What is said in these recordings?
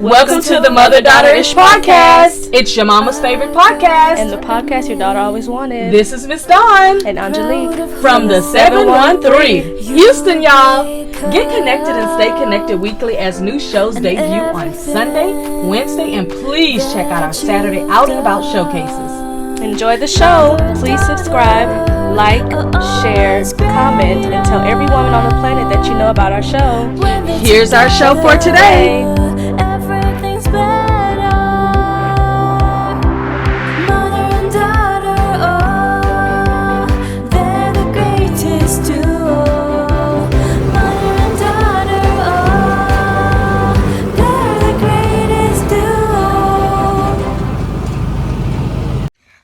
Welcome to the Mother-Daughter-ish podcast. It's your mama's favorite podcast. And the podcast your daughter always wanted. This is Miss Dawn. And Aungelique. From the 713. Houston, y'all. Get connected and stay connected weekly as new shows debut on Sunday, Wednesday, and please check out our Saturday Out and About showcases. Enjoy the show. Please subscribe, like, share, comment, and tell every woman on the planet that you know about our show. Here's our show for today.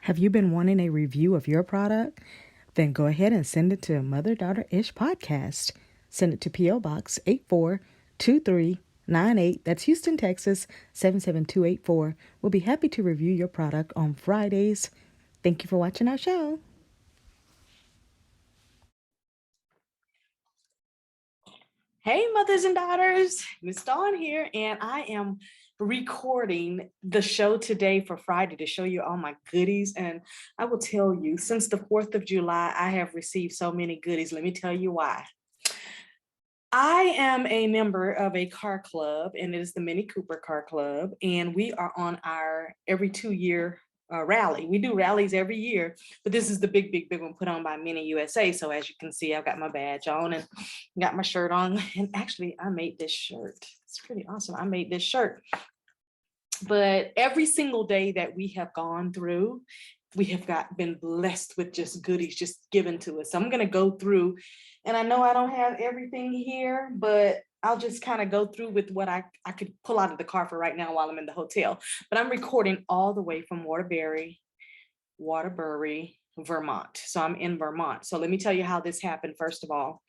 Have you been wanting a review of your product? Then go ahead and send it to Mother-Daughter-ish podcast. Send it to P.O. Box 842398. That's Houston, Texas 77284. We'll be happy to review your product on Fridays. Thank you for watching our show. Hey, mothers and daughters, Miss Dawn here, and I am recording the show today for Friday to show you all my goodies. And I will tell you, since the 4th of July, I have received so many goodies. Let me tell you why. I am a member of a car club, and it is the Mini Cooper Car Club, and we are on our every 2-year rally. We do rallies every year, but this is the big one put on by Mini USA. So as you can see, I've got my badge on and got my shirt on, and actually I made this shirt. It's pretty awesome. I made this shirt. But every single day that we have gone through, we have been blessed with just goodies just given to us. So I'm going to go through, and I know I don't have everything here, but I'll just kind of go through with what I could pull out of the car for right now while I'm in the hotel. But I'm recording all the way from Waterbury, Vermont. So I'm in Vermont. So let me tell you how this happened. First of all,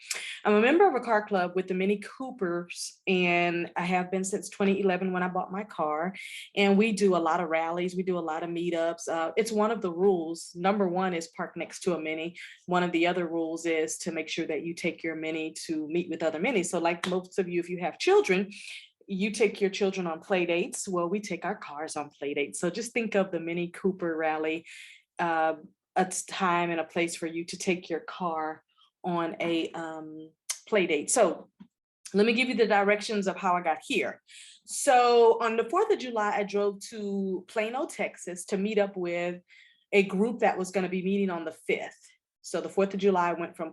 I'm a member of a car club with the Mini Coopers, and I have been since 2011 when I bought my car. And we do a lot of rallies. We do a lot of meetups. It's one of the rules. Number one is park next to a Mini. One of the other rules is to make sure that you take your Mini to meet with other Minis. So like most of you, if you have children, you take your children on play dates. Well, we take our cars on play dates. So just think of the Mini Cooper rally, a time and a place for you to take your car on a play date. So let me give you the directions of how I got here. So on the 4th of July, I drove to Plano, Texas to meet up with a group that was going to be meeting on the 5th. So the 4th of July, I went from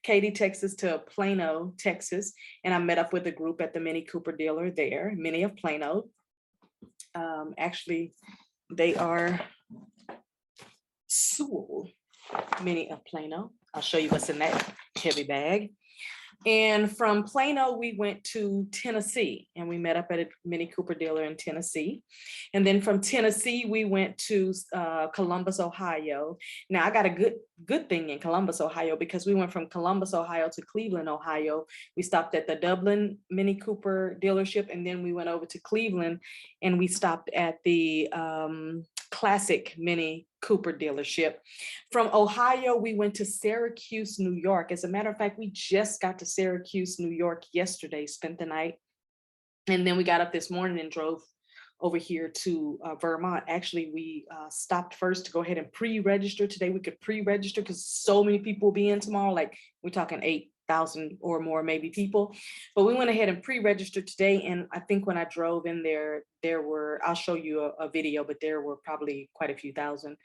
Katy, Texas to Plano, Texas, and I met up with a group at the Mini Cooper dealer there, Mini of Plano. Actually, they are Sewell Mini of Plano. I'll show you what's in that heavy bag. And from Plano, we went to Tennessee, and we met up at a Mini Cooper dealer in Tennessee. And then from Tennessee, we went to Columbus, Ohio. Now, I got a good thing in Columbus, Ohio, because we went from Columbus, Ohio to Cleveland, Ohio. We stopped at the Dublin Mini Cooper dealership, and then we went over to Cleveland, and we stopped at the Classic Mini Cooper dealership. From Ohio, we went to Syracuse, New York. As a matter of fact, we just got to Syracuse, New York yesterday, spent the night. And then we got up this morning and drove over here to Vermont. Actually, we stopped first to go ahead and pre-register. Today we could pre-register because so many people will be in tomorrow. Like we're talking 8,000 or more maybe people, but we went ahead and pre-registered today. And I think when I drove in there were, I'll show you a video, but there were probably quite a few thousand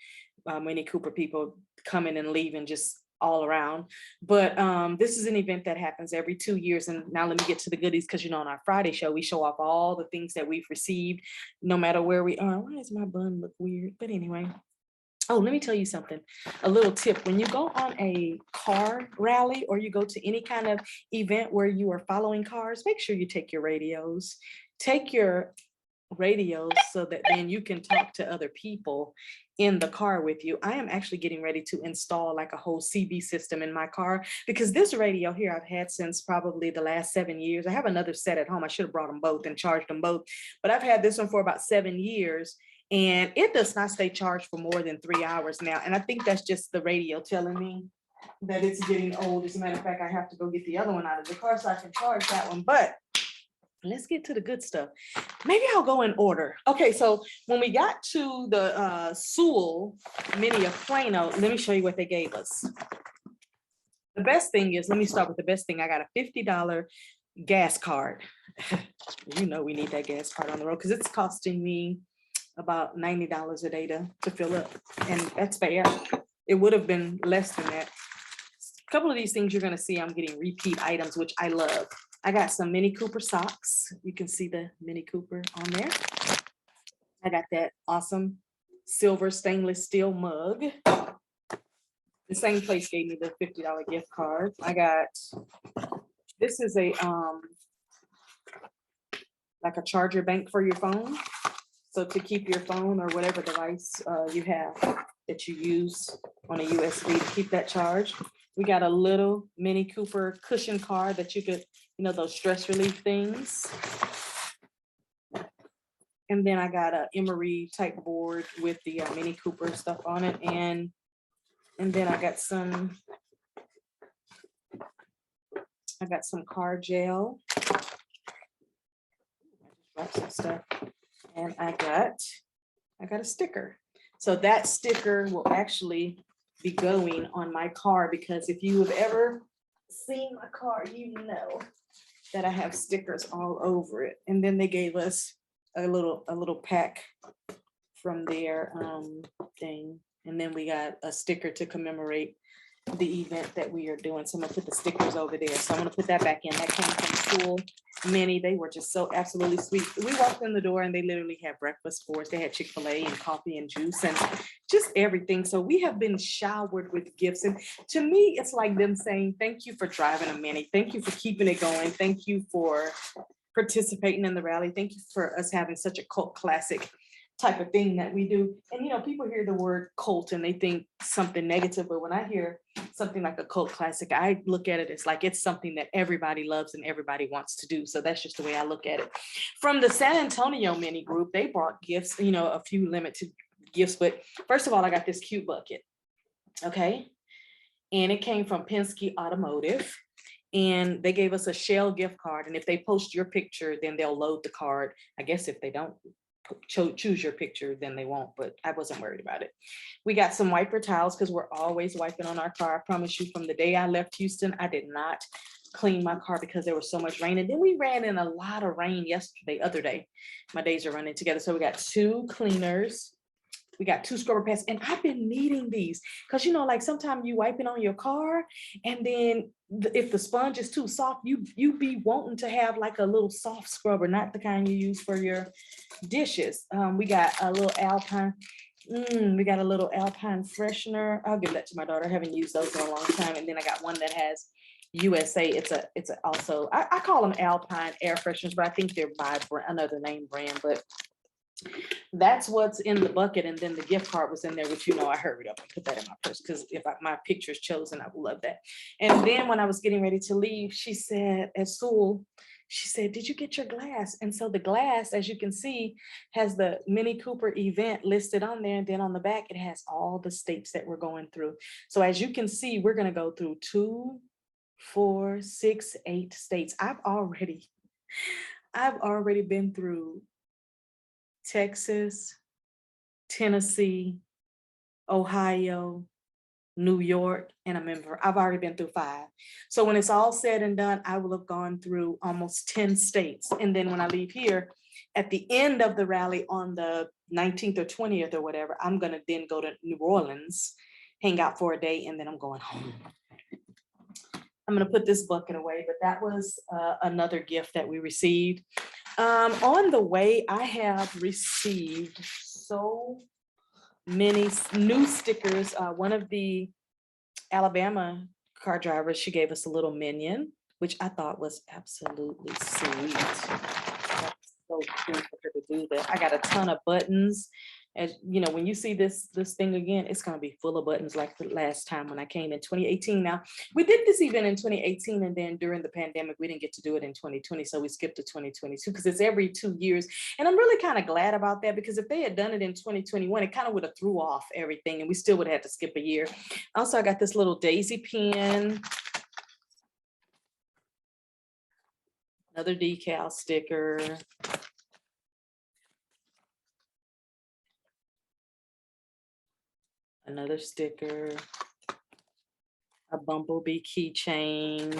Mini Cooper people coming and leaving just all around. But this is an event that happens every 2 years. And now let me get to the goodies, because on our Friday show we show off all the things that we've received no matter where we are. Why does my bun look weird? But anyway. Oh, let me tell you something. A little tip. When you go on a car rally or you go to any kind of event where you are following cars, make sure you take your radios. Take your radios so that then you can talk to other people in the car with you. I am actually getting ready to install like a whole CB system in my car, because this radio here I've had since probably the last 7 years. I have another set at home. I should have brought them both and charged them both, but I've had this one for about 7 years. And it does not stay charged for more than 3 hours now. And I think that's just the radio telling me that it's getting old. As a matter of fact, I have to go get the other one out of the car so I can charge that one. But let's get to the good stuff. Maybe I'll go in order. Okay, so when we got to the Sewell Mini of Plano, let me show you what they gave us. The best thing is, let me start with the best thing. I got a $50 gas card. You know we need that gas card on the road because it's costing me about $90 a day to fill up. And that's fair. It would have been less than that. A couple of these things you're gonna see, I'm getting repeat items, which I love. I got some Mini Cooper socks. You can see the Mini Cooper on there. I got that awesome silver stainless steel mug. The same place gave me the $50 gift card. I got, this is a like a charger bank for your phone. So to keep your phone or whatever device you have that you use on a USB to keep that charged. We got a little Mini Cooper cushion card that you could, you know, those stress relief things. And then I got a emery type board with the Mini Cooper stuff on it. And then I got some car gel. Some stuff. And I got a sticker. So that sticker will actually be going on my car, because if you have ever seen my car, you know that I have stickers all over it. And then they gave us a little pack from their thing. And then we got a sticker to commemorate the event that we are doing. So I'm gonna put the stickers over there. So I'm gonna put that back in. That came from Sewell Mini. They were just so absolutely sweet. We walked in the door and they literally had breakfast for us. They had Chick-fil-A and coffee and juice and just everything. So we have been showered with gifts. And to me, it's like them saying, thank you for driving a Mini. Thank you for keeping it going. Thank you for participating in the rally. Thank you for us having such a cult classic type of thing that we do. And you know, people hear the word cult and they think something negative, but when I hear something like a cult classic, I look at it as like it's something that everybody loves and everybody wants to do. So that's just the way I look at it. From the San Antonio Mini group, they brought gifts, you know, a few limited gifts, but first of all, I got this cute bucket. Okay. And it came from Penske Automotive. And they gave us a Shell gift card. And if they post your picture, then they'll load the card. I guess if they don't choose your picture, then they won't, but I wasn't worried about it. We got some wiper towels because we're always wiping on our car. I promise you, from the day I left Houston, I did not clean my car because there was so much rain. And then we ran in a lot of rain other day. My days are running together. So we got 2 cleaners. We got 2 scrubber pads, and I've been needing these because, you know, like sometimes you wiping on your car and then if the sponge is too soft, you be wanting to have like a little soft scrubber, not the kind you use for your dishes. We got a little Alpine. We got a little Alpine freshener. I'll give that to my daughter. I haven't used those in a long time. And then I got one that has USA. It's a also, I call them Alpine air fresheners, but I think they're by another name brand, but that's what's in the bucket. And then the gift card was in there, which, you know, I hurried up and put that in my purse because if my picture is chosen, I would love that. And then when I was getting ready to leave, she said at Sewell, she said, did you get your glass? And so the glass, as you can see, has the Mini Cooper event listed on there. And then on the back, it has all the states that we're going through. So as you can see, we're going to go through 2, 4, 6, 8 states. I've already been through Texas, Tennessee, Ohio, New York, and I've already been through 5. So when it's all said and done, I will have gone through almost 10 states. And then when I leave here at the end of the rally on the 19th or 20th or whatever, I'm going to then go to New Orleans, hang out for a day, and then I'm going home. I'm going to put this bucket away, but that was another gift that we received. On the way, I have received so many new stickers. One of the Alabama car drivers, she gave us a little minion, which I thought was absolutely sweet. That's so cool for her to do that. I got a ton of buttons. As you know, when you see this thing again, it's going to be full of buttons like the last time when I came in 2018. Now, we did this event in 2018, and then during the pandemic, we didn't get to do it in 2020, so we skipped to 2022 because it's every 2 years. And I'm really kind of glad about that, because if they had done it in 2021, it kind of would have threw off everything, and we still would have had to skip a year. Also, I got this little daisy pen. Another decal sticker. Another sticker. A bumblebee keychain.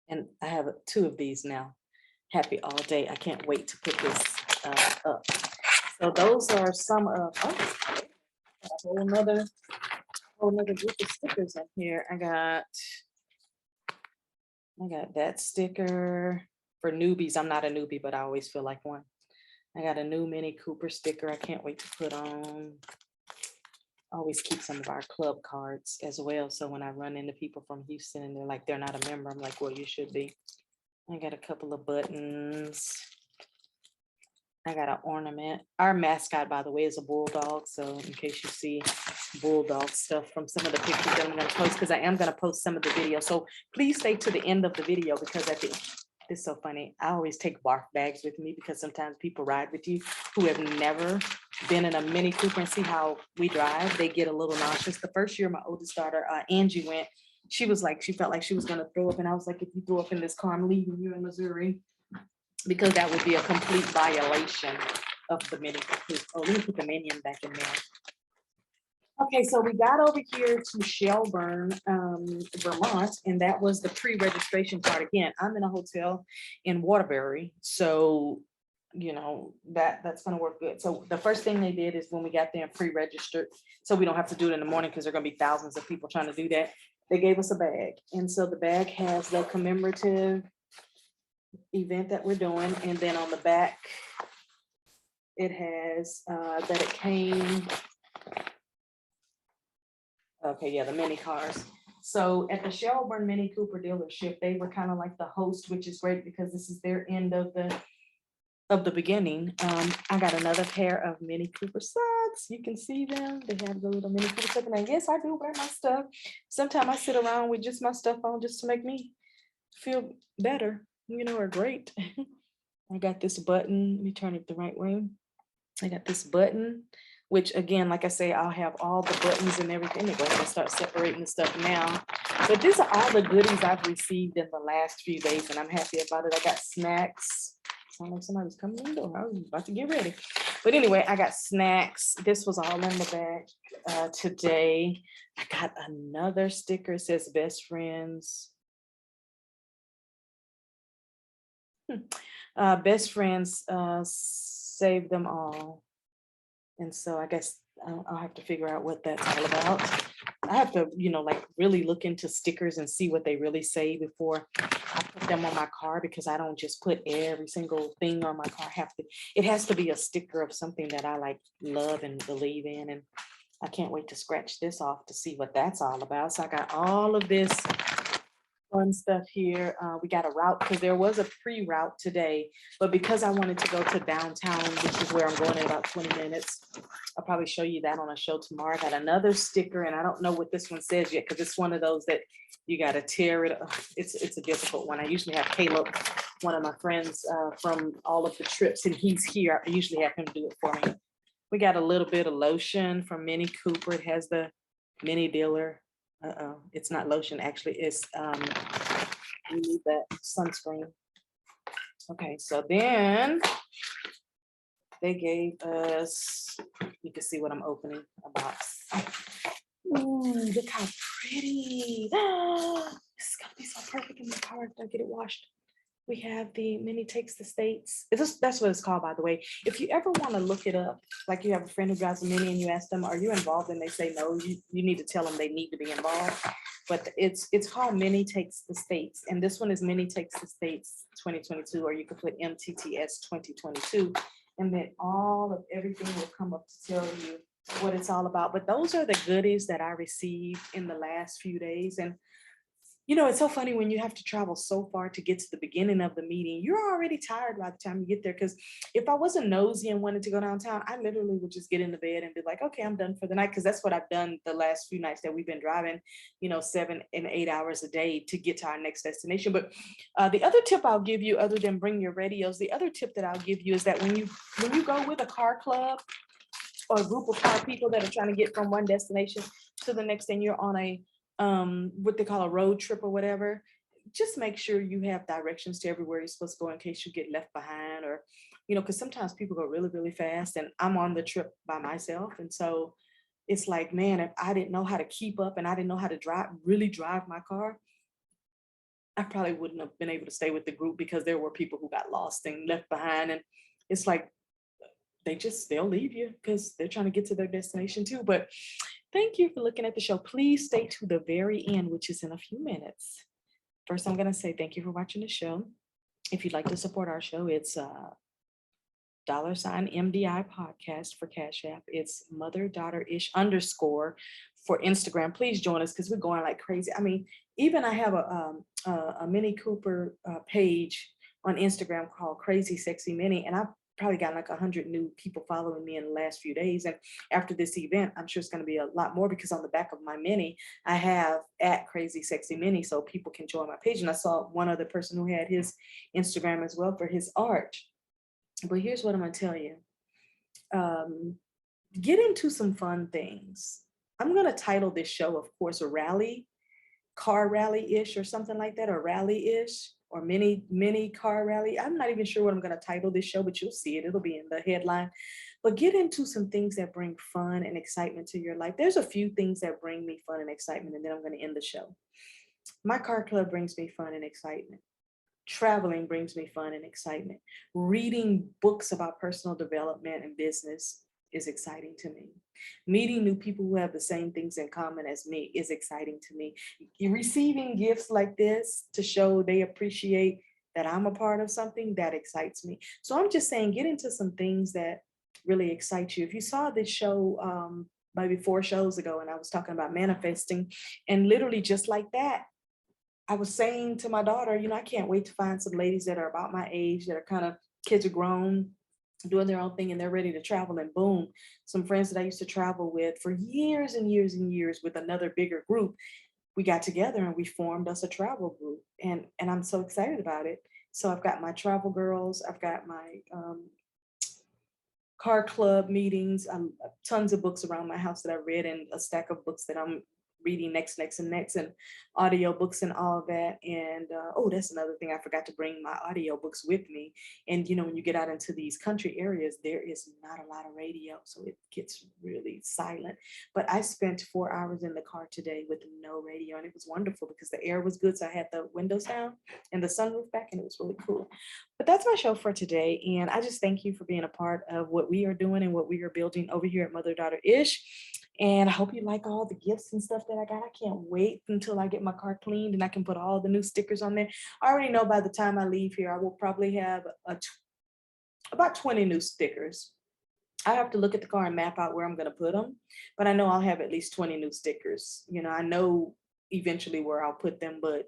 And I have 2 of these now. Happy all day. I can't wait to put this up. So those are some of, a whole nother group of stickers in here. I got that sticker for newbies. I'm not a newbie, but I always feel like one. I got a new Mini Cooper sticker I can't wait to put on. I always keep some of our club cards as well. So when I run into people from Houston and they're like, they're not a member, I'm like, well, you should be. I got a couple of buttons. I got an ornament. Our mascot, by the way, is a bulldog. So in case you see bulldog stuff from some of the pictures that I'm going to post, because I am going to post some of the video. So please stay to the end of the video, because at the it's so funny. I always take barf bags with me because sometimes people ride with you who have never been in a Mini Cooper and see how we drive. They get a little nauseous. The first year my oldest daughter, Angie, went, she was like, she felt like she was going to throw up. And I was like, if you throw up in this car, I'm leaving you in Missouri, because that would be a complete violation of the Mini Cooper. Oh, let me put the minion back in there. Okay, so we got over here to Shelburne, Vermont, and that was the pre-registration part. Again, I'm in a hotel in Waterbury, so you know that's going to work good. So the first thing they did is when we got there and pre-registered, so we don't have to do it in the morning because there are going to be thousands of people trying to do that. They gave us a bag, and so the bag has the commemorative event that we're doing, and then on the back it has that it came. Okay, yeah, the mini cars. So at the Shelburne Mini Cooper dealership, they were kind of like the host, which is great because this is their end of the beginning. I got another pair of Mini Cooper socks. You can see them. They have the little Mini Cooper stuff. And yes, I do wear my stuff. Sometimes I sit around with just my stuff on just to make me feel better, you know, or great. I got this button. Let me turn it the right way. I got this button, which again, like I say, I'll have all the buttons and everything. Go ahead and start separating the stuff now. But these are all the goodies I've received in the last few days, and I'm happy about it. I got snacks. Sound like somebody's coming in the door. I was about to get ready. But anyway, I got snacks. This was all in the bag today. I got another sticker. It says best friends. Best friends save them all. And so I guess I'll have to figure out what that's all about. I have to, you know, like really look into stickers and see what they really say before I put them on my car, because I don't just put every single thing on my car. It has to be a sticker of something that I like, love and believe in. And I can't wait to scratch this off to see what that's all about. So I got all of this fun stuff here. We got a route because there was a pre-route today, but because I wanted to go to downtown, which is where I'm going in about 20 minutes, I'll probably show you that on a show tomorrow. I got another sticker, and I don't know what this one says yet because it's one of those that you got to tear it. It's a difficult one. I usually have Caleb, one of my friends from all of the trips, and he's here. I usually have him do it for me. We got a little bit of lotion from Mini Cooper. It has the mini dealer. It's not lotion, actually. It's you need that sunscreen. Okay, so then they gave us, you can see what I'm opening, a box. Ooh, look how pretty. This is gonna be so perfect in the car if I get it washed. We have the Mini Takes the States. That's what it's called, by the way. If you ever want to look it up, like you have a friend who drives a Mini and you ask them, are you involved? And they say no, you need to tell them they need to be involved. But it's called Mini Takes the States. And this one is Mini Takes the States 2022, or you could put MTTS 2022. And then all of everything will come up to tell you what it's all about. But those are the goodies that I received in the last few days. And you know, it's so funny when you have to travel so far to get to the beginning of the meeting, you're already tired by the time you get there. Because if I wasn't nosy and wanted to go downtown, I literally would just get into bed and be like, okay, I'm done for the night. Because that's what I've done the last few nights that we've been driving, you know, 7 and 8 hours a day to get to our next destination. But the other tip I'll give you, other than bring your radios, the other tip that I'll give you is that when you go with a car club or a group of car people that are trying to get from one destination to the next, and you're on a what they call a road trip or whatever, just make sure you have directions to everywhere you're supposed to go in case you get left behind, or, because sometimes people go really, really fast and I'm on the trip by myself. And so it's like, man, if I didn't know how to keep up and I didn't know how to really drive my car, I probably wouldn't have been able to stay with the group, because there were people who got lost and left behind. And it's like, they'll leave you because they're trying to get to their destination too. But thank you for looking at the show. Please stay to the very end, which is in a few minutes. First, I'm going to say thank you for watching the show. If you'd like to support our show, it's $MDI podcast for Cash App. It's mother-daughter-ish _ for Instagram. Please join us because we're going like crazy. I mean, even I have a Minnie Cooper page on Instagram called Crazy Sexy Minnie, and I've probably got like 100 new people following me in the last few days. And after this event, I'm sure it's going to be a lot more, because on the back of my Minnie, I have @Crazy Sexy Minnie, so people can join my page. And I saw one other person who had his Instagram as well for his art. But here's what I'm going to tell you. Get into some fun things. I'm going to title this show, of course, car rally-ish or something like that, or rally-ish, or mini car rally. I'm not even sure what I'm going to title this show, but you'll see it. It'll be in the headline. But get into some things that bring fun and excitement to your life. There's a few things that bring me fun and excitement, and then I'm going to end the show. My car club brings me fun and excitement. Traveling brings me fun and excitement. Reading books about personal development and business is exciting to me. Meeting new people who have the same things in common as me is exciting to me. Receiving gifts like this to show they appreciate that I'm a part of something, that excites me. So I'm just saying, get into some things that really excite you. If you saw this show maybe 4 shows ago, and I was talking about manifesting, and literally just like that, I was saying to my daughter, I can't wait to find some ladies that are about my age, that are kind of, kids are grown, doing their own thing, and they're ready to travel. And boom, some friends that I used to travel with for years and years and years with another bigger group, we got together and we formed us a travel group. And I'm so excited about it. So I've got my travel girls, I've got my car club meetings, tons of books around my house that I read, and a stack of books that I'm reading next, and audio books and all of that. And that's another thing, I forgot to bring my audio books with me. And when you get out into these country areas, there is not a lot of radio, so it gets really silent. But I spent 4 hours in the car today with no radio, and it was wonderful because the air was good, so I had the windows down and the sunroof back, and it was really cool. But that's my show for today, and I just thank you for being a part of what we are doing and what we are building over here at Mother Daughter Ish. And I hope you like all the gifts and stuff that I got. I can't wait until I get my car cleaned and I can put all the new stickers on there. I already know by the time I leave here, I will probably have about 20 new stickers. I have to look at the car and map out where I'm going to put them, but I know I'll have at least 20 new stickers. I know eventually where I'll put them, but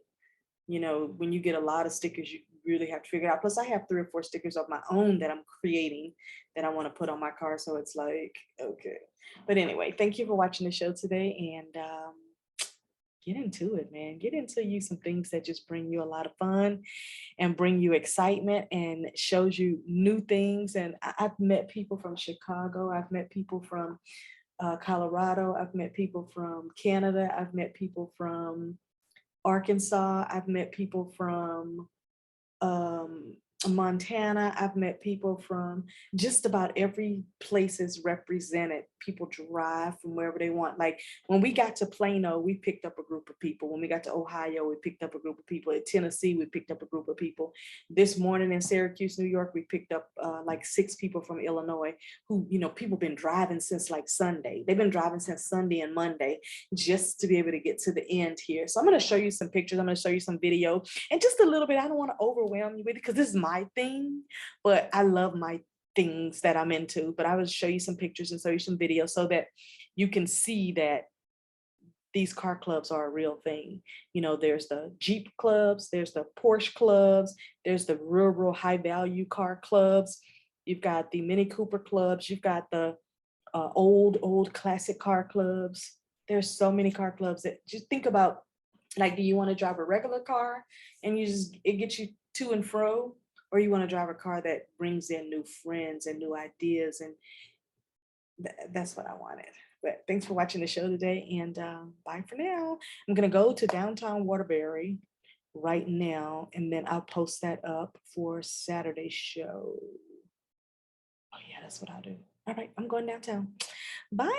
when you get a lot of stickers, you really have to figure it out. Plus, I have 3 or 4 stickers of my own that I'm creating that I want to put on my car. So it's like, okay. But anyway, thank you for watching the show today, and get into it, man. Get into you some things that just bring you a lot of fun and bring you excitement and shows you new things. And I've met people from Chicago. I've met people from Colorado. I've met people from Canada. I've met people from Arkansas. I've met people from Montana. I've met people from just about every place is represented. People drive from wherever they want. Like when we got to Plano, we picked up a group of people. When we got to Ohio, we picked up a group of people. At Tennessee, we picked up a group of people. This morning in Syracuse, New York, we picked up like 6 people from Illinois who, people been driving since like Sunday. They've been driving since Sunday and Monday just to be able to get to the end here. So I'm going to show you some pictures. I'm going to show you some video and just a little bit. I don't want to overwhelm you with it because this is my thing, but I love my things that I'm into. But I will show you some pictures and show you some videos so that you can see that these car clubs are a real thing. There's the Jeep clubs, there's the Porsche clubs, there's the real high value car clubs. You've got the Mini Cooper clubs, you've got the old classic car clubs. There's so many car clubs that just think about, like, do you want to drive a regular car and it gets you to and fro, or you want to drive a car that brings in new friends and new ideas? And that's what I wanted. But thanks for watching the show today, and bye for now. I'm going to go to downtown Waterbury right now, and then I'll post that up for Saturday's show. Oh yeah, that's what I'll do. All right, I'm going downtown. Bye.